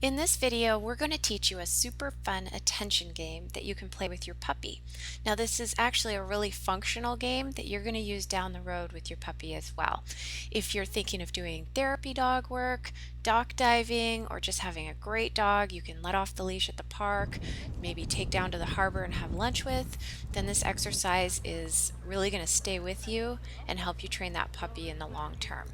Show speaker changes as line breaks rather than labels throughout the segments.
In this video, we're going to teach you a super fun attention game that you can play with your puppy. Now, this is actually a really functional game that you're going to use down the road with your puppy as well. If you're thinking of doing therapy dog work, dock diving, or just having a great dog you can let off the leash at the park, maybe take down to the harbor and have lunch with, then this exercise is really going to stay with you and help you train that puppy in the long term.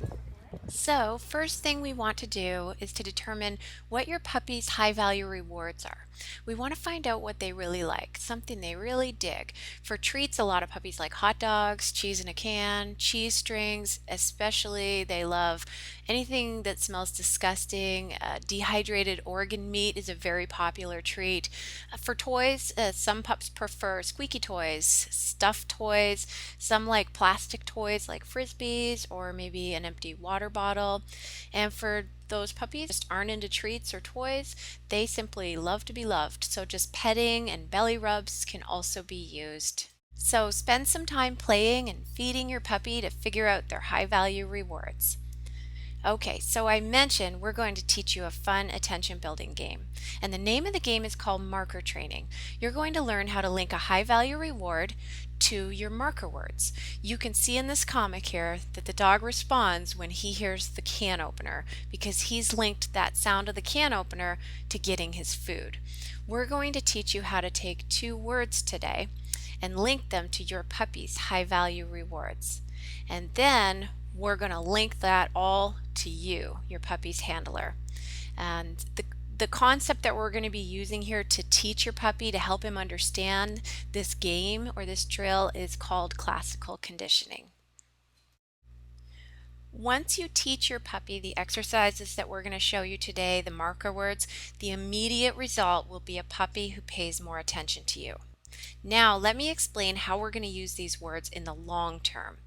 So, first thing we want to do is to determine what your puppy's high value rewards are. We want to find out what they really like, something they really dig. For treats, a lot of puppies like hot dogs, cheese in a can, cheese strings, especially they love anything that smells disgusting. Dehydrated organ meat is a very popular treat. For toys, some pups prefer squeaky toys, stuffed toys, some like plastic toys like frisbees or maybe an empty water bottle. And for those puppies just aren't into treats or toys, they simply love to be loved. So just petting and belly rubs can also be used. So spend some time playing and feeding your puppy to figure out their high value rewards. Okay, so I mentioned we're going to teach you a fun attention building game. And the name of the game is called marker training. You're going to learn how to link a high value reward to your marker words. You can see in this comic here that the dog responds when he hears the can opener because he's linked that sound of the can opener to getting his food. We're going to teach you how to take two words today and link them to your puppy's high value rewards. And then we're going to link that all to you, your puppy's handler. And the concept that we're going to be using here to teach your puppy to help him understand this game or this drill is called classical conditioning. Once you teach your puppy the exercises that we're going to show you today, the marker words, the immediate result will be a puppy who pays more attention to you. Now, let me explain how we're going to use these words in the long term.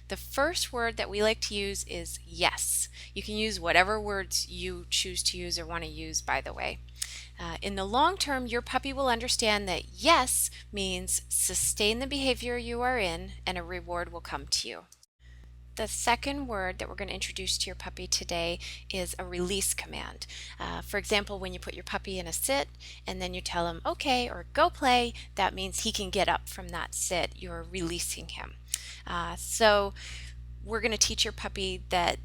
The first word that we like to use is yes. You can use whatever words you choose to use or want to use, by the way. In the long term, your puppy will understand that yes means sustain the behavior you are in and a reward will come to you. The second word that we're going to introduce to your puppy today is a release command. For example, when you put your puppy in a sit and then you tell him okay or go play, that means he can get up from that sit. You're releasing him. So we're going to teach your puppy that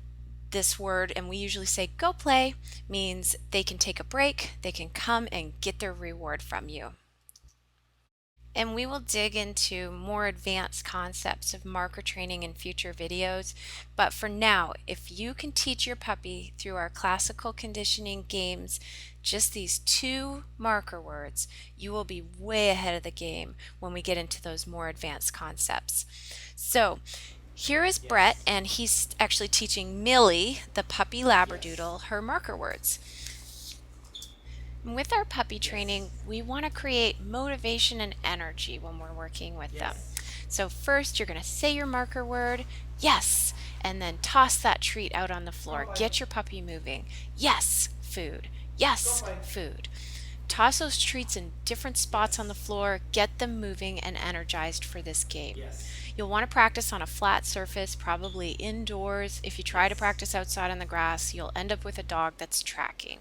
this word, and we usually say go play, means they can take a break, they can come and get their reward from you. And we will dig into more advanced concepts of marker training in future videos. But for now, if you can teach your puppy through our classical conditioning games just these two marker words, you will be way ahead of the game when we get into those more advanced concepts. So here is Brett, and he's actually teaching Millie, the puppy Labradoodle, her marker words. With our puppy training, we want to create motivation and energy when we're working with them. So first, you're going to say your marker word, yes, and then toss that treat out on the floor. Get your puppy moving. Yes, food. Yes, food. Toss those treats in different spots on the floor. Get them moving and energized for this game. You'll want to practice on a flat surface, probably indoors. If you try to practice outside on the grass, you'll end up with a dog that's tracking.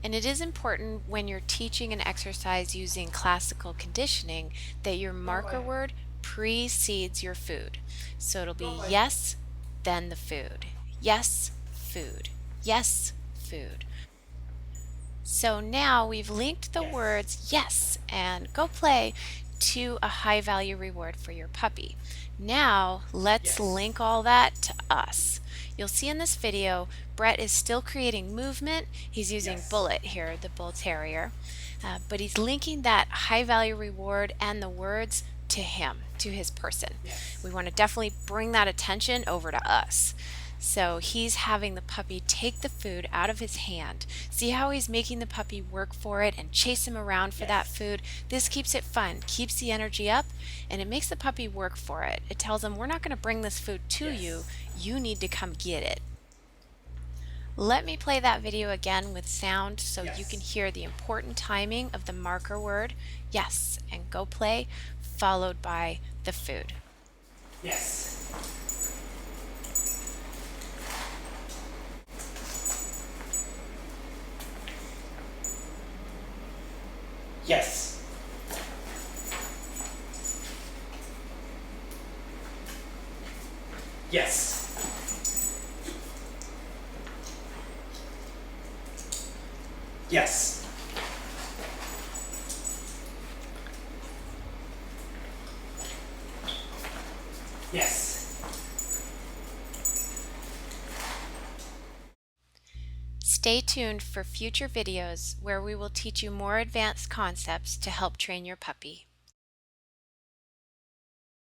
And it is important when you're teaching an exercise using classical conditioning that your marker word precedes your food. So it'll be yes, then the food. Yes, food. Yes, food. So now we've linked the words yes and go play to a high value reward for your puppy. Now let's link all that to us. You'll see in this video, Brett is still creating movement. He's using Bullet here, the Bull Terrier, but he's linking that high value reward and the words to him, to his person. We want to definitely bring that attention over to us. So he's having the puppy take the food out of his hand. See how he's making the puppy work for it and chase him around for that food? This keeps it fun, keeps the energy up, and it makes the puppy work for it. It tells him, we're not going to bring this food to you. You need to come get it. Let me play that video again with sound so you can hear the important timing of the marker word, yes, and go play, followed by the food.
Yes. Yes. Yes. Yes. Yes.
Stay tuned for future videos where we will teach you more advanced concepts to help train your puppy.